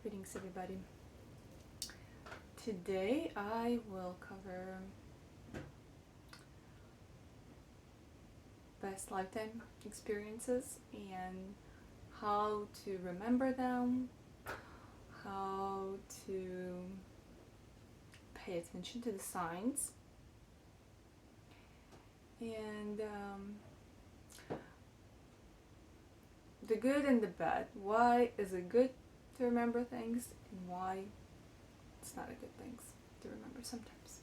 Greetings, everybody. Today I will cover past lifetime experiences and how to remember them, how to pay attention to the signs, and the good and the bad. Why is it good to remember things and why it's not a good thing to remember sometimes.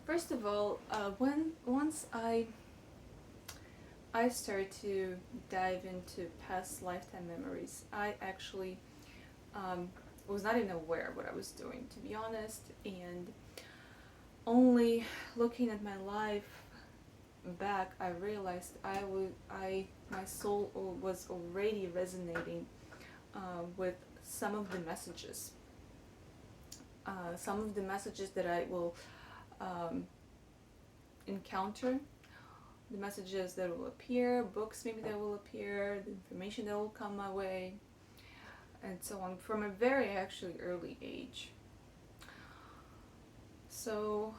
First of all, once I started to dive into past lifetime memories, I actually was not even aware of what I was doing, to be honest, and only looking at my life back, I realized my soul was already resonating with some of the messages. Some of the messages that I will encounter, the messages that will appear, books maybe that will appear, the information that will come my way, and so on, from a very actually early age. So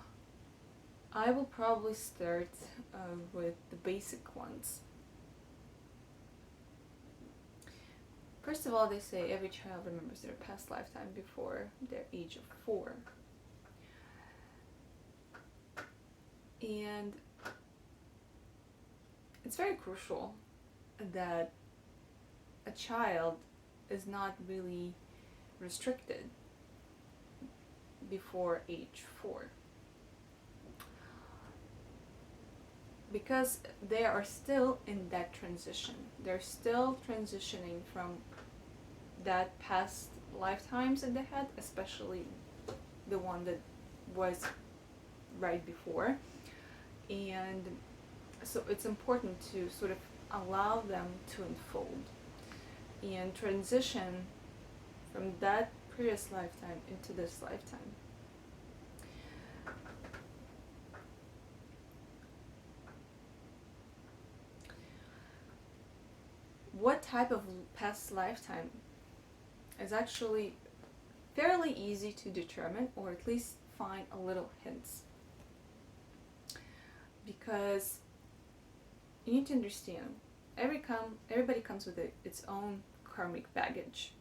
I will probably start with the basic ones. First of all, they say every child remembers their past lifetime before their age of 4. And it's very crucial that a child is not really restricted before age 4. Because they are still in that transition. They're still transitioning from that past lifetimes that they had, especially the one that was right before. And so it's important to sort of allow them to unfold and transition from that previous lifetime into this lifetime. What type of past lifetime is actually fairly easy to determine, or at least find a little hints. Because you need to understand, everybody comes with its own karmic baggage.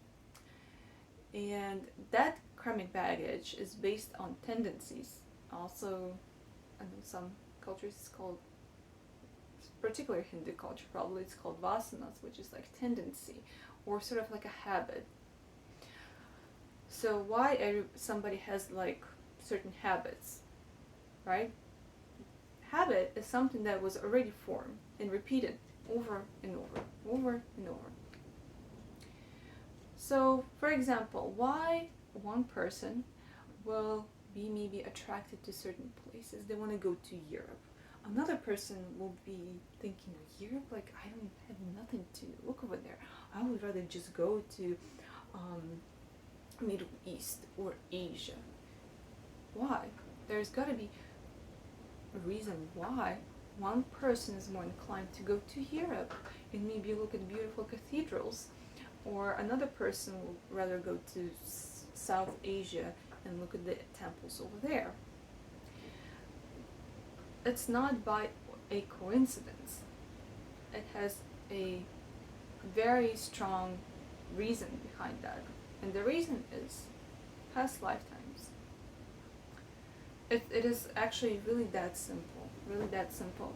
And that karmic baggage is based on tendencies. Also, I know some cultures it's called, particularly Hindu culture probably, it's called vasanas, which is like tendency or sort of like a habit. So why somebody has like certain habits, right? Habit is something that was already formed and repeated over and over and over. So, for example, why one person will be maybe attracted to certain places, they want to go to Europe. Another person will be thinking, Europe, like I don't have nothing to look over there. I would rather just go to Middle East or Asia. Why? There's got to be a reason why one person is more inclined to go to Europe and maybe look at beautiful cathedrals, or another person will rather go to South Asia and look at the temples over there. It's not by a coincidence. It has a very strong reason behind that. And the reason is past lifetimes. It is actually really that simple. Really that simple.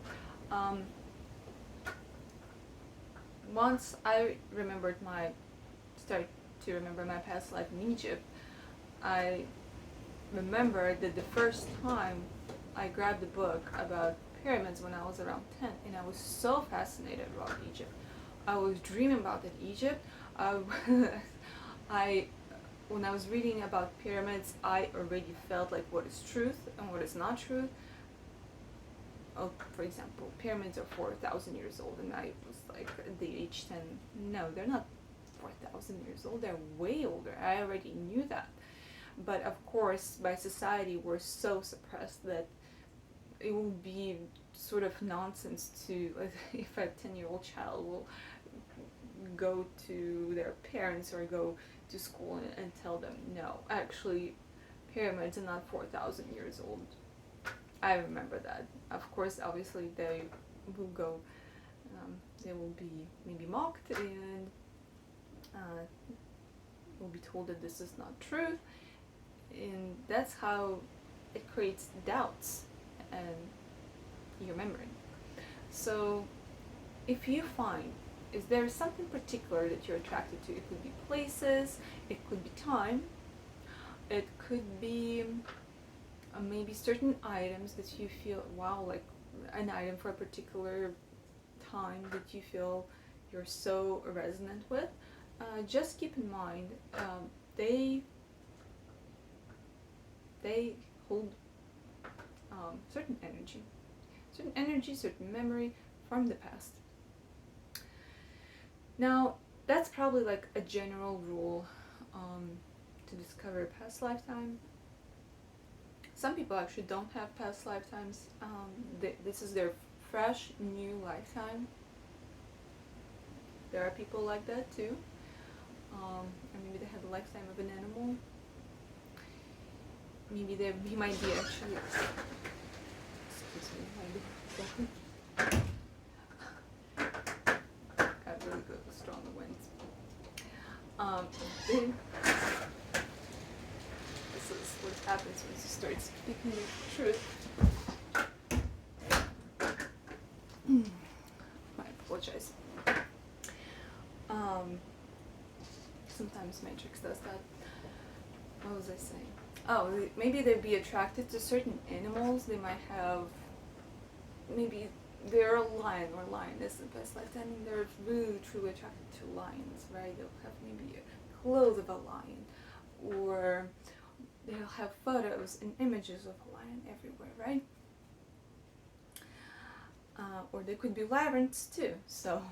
Once I started to remember my past life in Egypt, I remember that the first time I grabbed a book about pyramids when I was around 10, and I was so fascinated about Egypt. I was dreaming about that Egypt. When I was reading about pyramids, I already felt like what is truth and what is not truth. Oh, for example, pyramids are 4,000 years old, and I was like at the age 10, no, they're not 4,000 years old, they're way older. I already knew that. But of course, by society, we're so suppressed that it will be sort of nonsense to, if a 10-year-old child will go to their parents or go to school and tell them, no, actually, pyramids are not 4,000 years old. I remember that. Of course, obviously, they will go, they will be maybe mocked and will be told that this is not true. And that's how it creates doubts and your memory. So if you find, is there something particular that you're attracted to? It could be places, it could be time, it could be maybe certain items that you feel, wow, like an item for a particular time that you feel you're so resonant with. Just keep in mind, they hold certain energy, certain memory from the past. Now, that's probably like a general rule to discover a past lifetime. Some people actually don't have past lifetimes. This is their fresh, new lifetime. There are people like that too. Or maybe they had a lifetime of an animal. Maybe he might be actually. Excuse me, might be. Got really good, strong winds. This is what happens when you start speaking the truth. I apologize. Sometimes Matrix does that. What was I saying? Oh, maybe they'd be attracted to certain animals. They might have, maybe they're a lion or lioness in past lifetime, and they're really truly attracted to lions, right? They'll have maybe clothes of a lion, or they'll have photos and images of a lion everywhere, right? Or they could be labyrinths too. So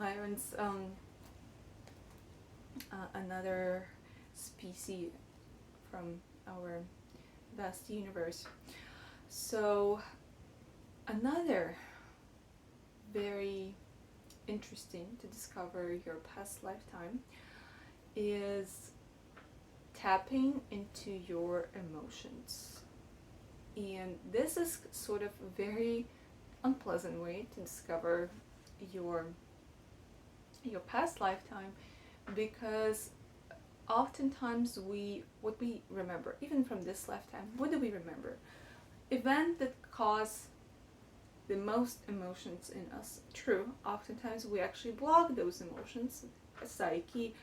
labyrinths, another species from our vast universe. So another very interesting to discover your past lifetime is tapping into your emotions. And this is sort of a very unpleasant way to discover your past lifetime, because oftentimes what we remember, even from this lifetime, what do we remember? Event that cause the most emotions in us. True, oftentimes we actually block those emotions. A psyche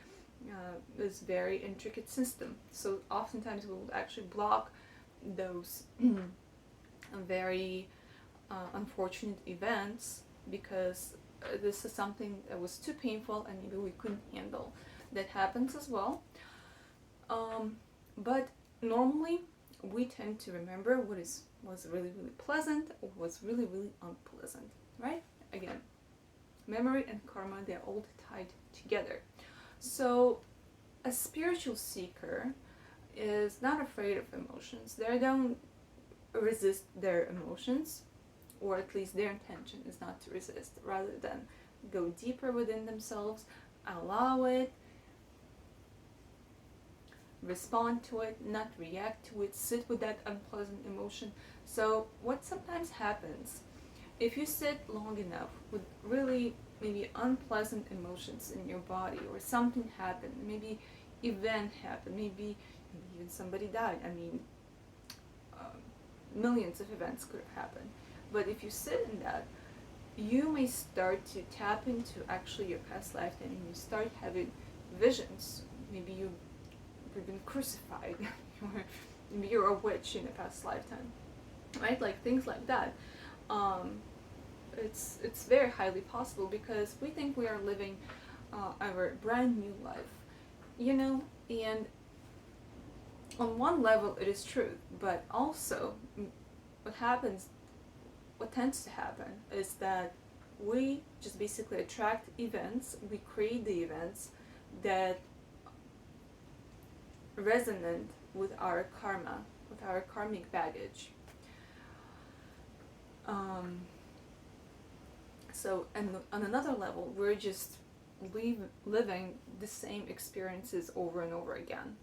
is very intricate system, so oftentimes we will actually block those very unfortunate events because this is something that was too painful and maybe we couldn't handle. That happens as well. But normally we tend to remember what was really, really pleasant or was really, really unpleasant, right? Again, memory and karma, they're all tied together. So a spiritual seeker is not afraid of emotions. They don't resist their emotions, or at least their intention is not to resist, rather than go deeper within themselves, allow it, respond to it, not react to it, sit with that unpleasant emotion. So what sometimes happens, if you sit long enough with really maybe unpleasant emotions in your body, or something happened, maybe event happened, maybe even somebody died, I mean, millions of events could have happened. But if you sit in that, you may start to tap into actually your past lifetime, and you start having visions. Maybe you've been crucified, or maybe you're a witch in a past lifetime, right? Like things like that. It's very highly possible, because we think we are living our brand new life, and on one level it is true, but also what tends to happen is that we just basically attract events, we create the events that resonate with our karma, with our karmic baggage. So, and on another level, we're just living the same experiences over and over again.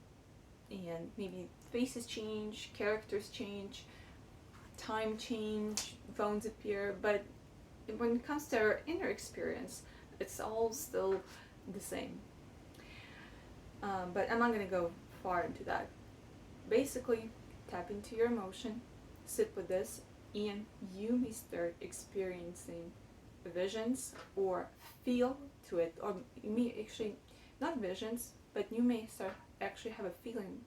And maybe faces change, characters change, time change, phones appear, but when it comes to our inner experience, it's all still the same. But I'm not going to go far into that. Basically, tap into your emotion, sit with this, and you may start experiencing visions or feel to it, or you may actually, not visions, but you may start actually have a feeling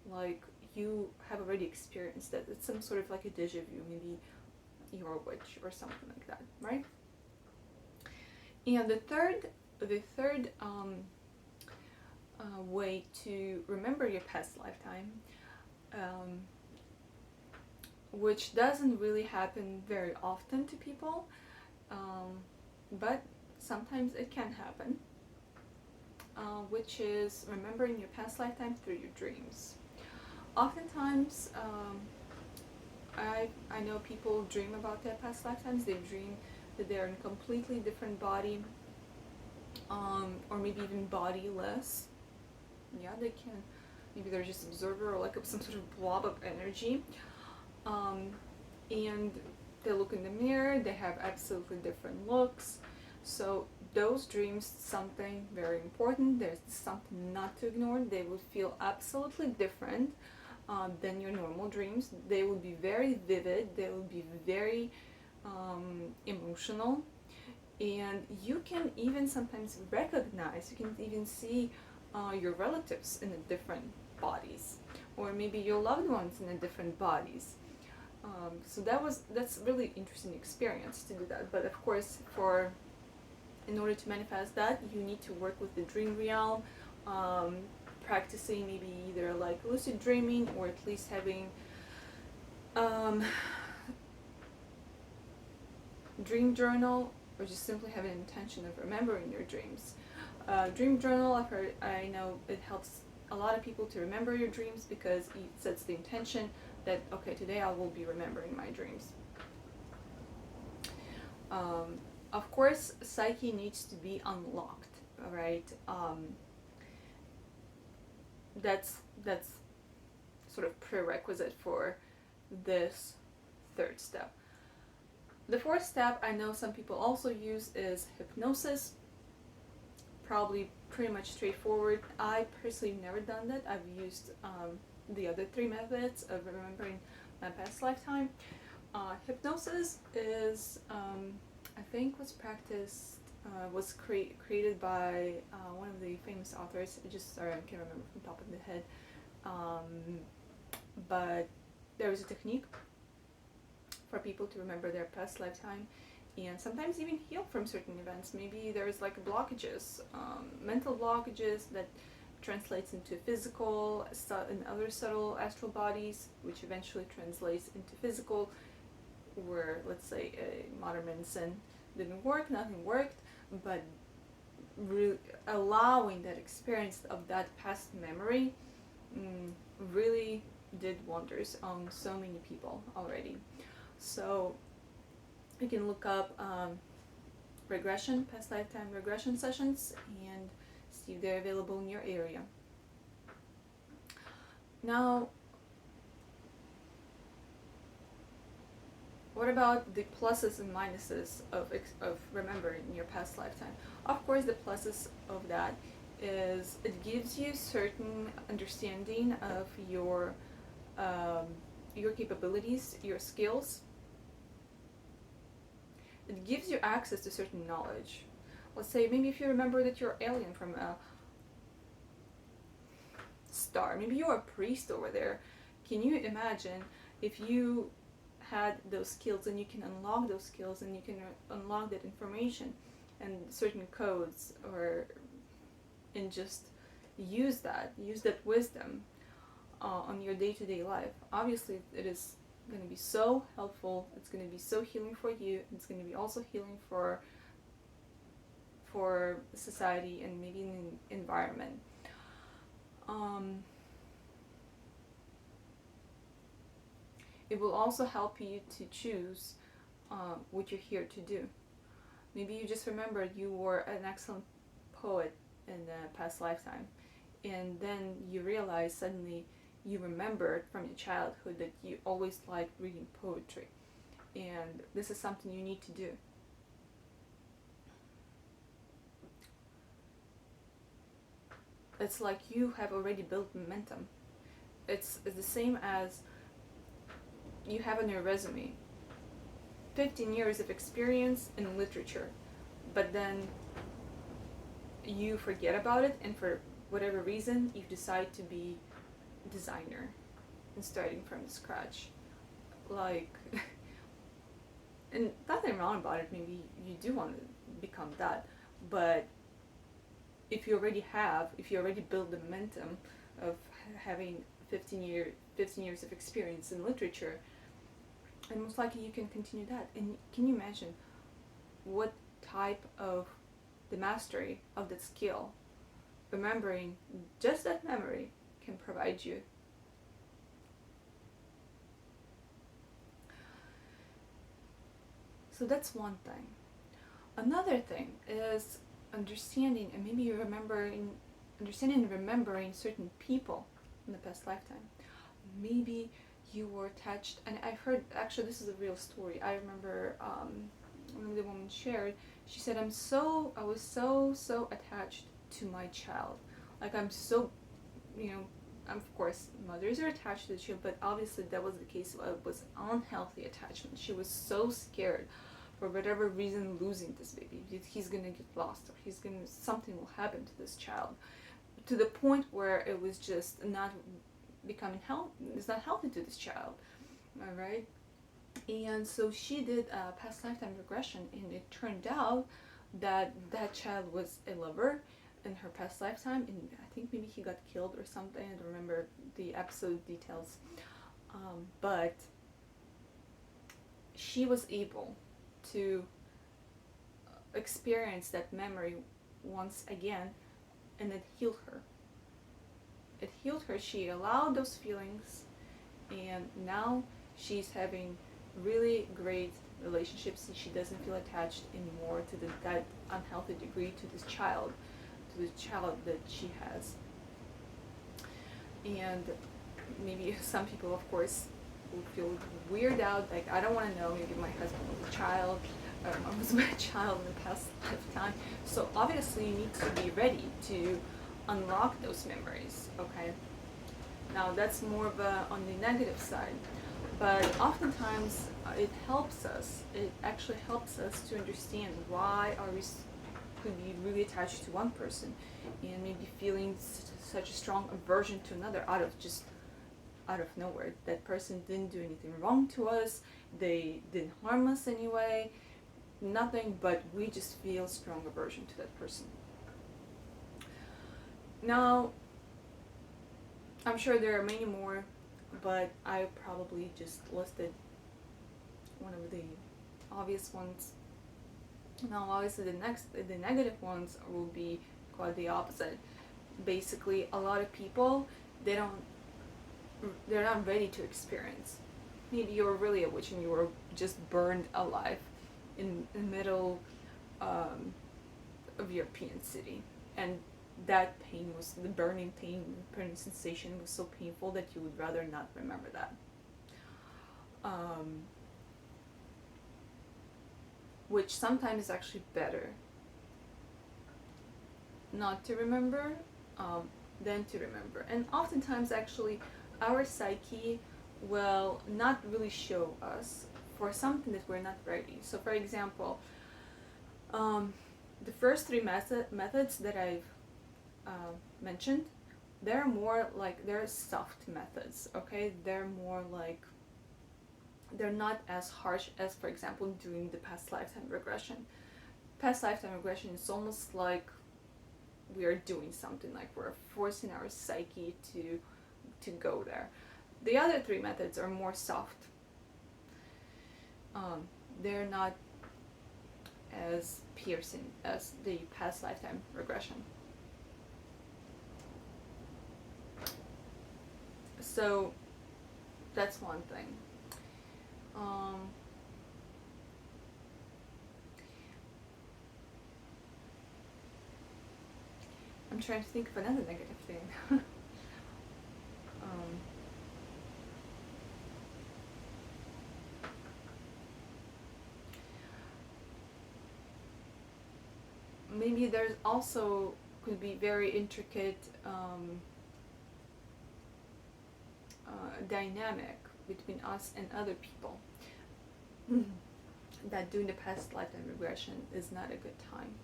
like you have already experienced that. It's some sort of like a deja vu, maybe you're a witch or something like that, right? And the third way to remember your past lifetime, which doesn't really happen very often to people, but sometimes it can happen, which is remembering your past lifetime through your dreams. Oftentimes, I know people dream about their past lifetimes. They dream that they're in a completely different body, or maybe even bodiless. Yeah, they can. Maybe they're just observer or like some sort of blob of energy. And they look in the mirror. They have absolutely different looks. So those dreams, something very important. There's something not to ignore. They will feel absolutely different than your normal dreams. They will be very vivid. They will be very emotional, and you can even sometimes recognize. You can even see your relatives in a different bodies, or maybe your loved ones in a different bodies. So that's really interesting experience to do that. But of course, in order to manifest that, you need to work with the dream realm, practicing maybe either like lucid dreaming, or at least having dream journal, or just simply have an intention of remembering your dreams. Dream journal, I know it helps a lot of people to remember your dreams, because it sets the intention that, okay, today I will be remembering my dreams. Of course, psyche needs to be unlocked, right? That's sort of prerequisite for this third step. The fourth step I know some people also use is hypnosis. Probably pretty much straightforward. I personally never done that. I've used the other three methods of remembering my past lifetime. Hypnosis is, I think, was practiced, was created by one of the famous authors. I can't remember from the top of the head. But there is a technique for people to remember their past lifetime, and sometimes even heal from certain events. Maybe there's like blockages, mental blockages that translates into physical and other subtle astral bodies, which eventually translates into physical, where, let's say, modern medicine didn't work, nothing worked, but allowing that experience of that past memory really did wonders on so many people already. So you can look up regression, past lifetime regression sessions, and see if they're available in your area. Now, what about the pluses and minuses of remembering your past lifetime? Of course, the pluses of that is it gives you certain understanding of your capabilities, your skills. It gives you access to certain knowledge. Let's say maybe if you remember that you're alien from a star, maybe you're a priest over there. Can you imagine if you had those skills, and you can unlock those skills, and you can unlock that information and certain codes, and just use that wisdom on your day-to-day life? Obviously, it is going to be so helpful. It's going to be so healing for you. It's going to be also healing for society and maybe an environment. It will also help you to choose what you're here to do. Maybe you just remembered you were an excellent poet in a past lifetime, and then you realize suddenly you remembered from your childhood that you always liked reading poetry, and this is something you need to do. It's like you have already built momentum. It's the same as you have on your resume 15 years of experience in literature, but then you forget about it, and for whatever reason you decide to be a designer and starting from scratch. Like, and nothing wrong about it, maybe you do want to become that, but if you already build the momentum of having 15 years of experience in literature, and most likely you can continue that. And can you imagine what type of the mastery of that skill, remembering just that memory, can provide you? So that's one thing. Another thing is understanding and maybe understanding and remembering certain people in the past lifetime. Maybe you were attached, and I've heard, actually this is a real story. I remember when the woman shared, she said, I was so attached to my child. Like, I'm so, of course mothers are attached to the child, but obviously that was the case. It was unhealthy attachment. She was so scared, for whatever reason, losing this baby. He's gonna get lost, or something will happen to this child, to the point where it was just not becoming it's not healthy to this child. All right. And so she did a past lifetime regression, and it turned out that that child was a lover in her past lifetime, and I think maybe he got killed or something. I don't remember the episode details, but she was able to experience that memory once again, and it healed her. She allowed those feelings, and now she's having really great relationships, and she doesn't feel attached anymore to that unhealthy degree to the child that she has. And maybe some people, of course, will feel weird out, like, I don't want to know, maybe my husband was a child, or I was a child in the past lifetime. So obviously you need to be ready to unlock those memories, okay? Now that's more of on the negative side, but oftentimes it actually helps us to understand why could be really attached to one person, and maybe feeling such a strong aversion to another out of nowhere. That person didn't do anything wrong to us, they didn't harm us anyway, nothing, but we just feel strong aversion to that person. Now, I'm sure there are many more, but I probably just listed one of the obvious ones. Now, obviously, the negative ones will be quite the opposite. Basically, a lot of people, they're not ready to experience. Maybe you're really a witch and you were just burned alive in the middle of European city, and that pain was the burning sensation was so painful that you would rather not remember that. Which sometimes is actually better not to remember than to remember. And oftentimes, actually, our psyche will not really show us for something that we're not ready. So, for example, the first three methods that I've mentioned, they're soft methods, okay? They're more like, they're not as harsh as, for example, doing the past lifetime regression. Past lifetime regression is almost like we are doing something, like we're forcing our psyche to go there. The other three methods are more soft. They're not as piercing as the past lifetime regression. So that's one thing. I'm trying to think of another negative thing. Maybe there's also could be very intricate dynamic between us and other people. That doing the past lifetime regression is not a good time.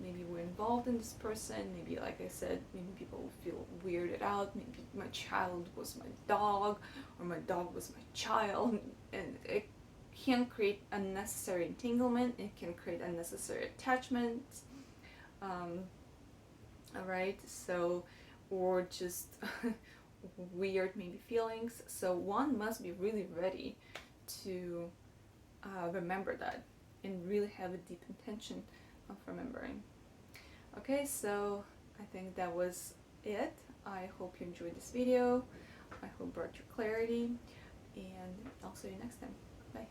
Maybe we're involved in this person, maybe, like I said, maybe people feel weirded out, maybe my child was my dog, or my dog was my child, and it can create unnecessary entanglement, it can create unnecessary attachment, alright, so, or just weird maybe feelings, so one must be really ready to remember that and really have a deep intention of remembering. Okay, so I think that was it. I hope you enjoyed this video. I hope it brought you clarity, and I'll see you next time. Bye.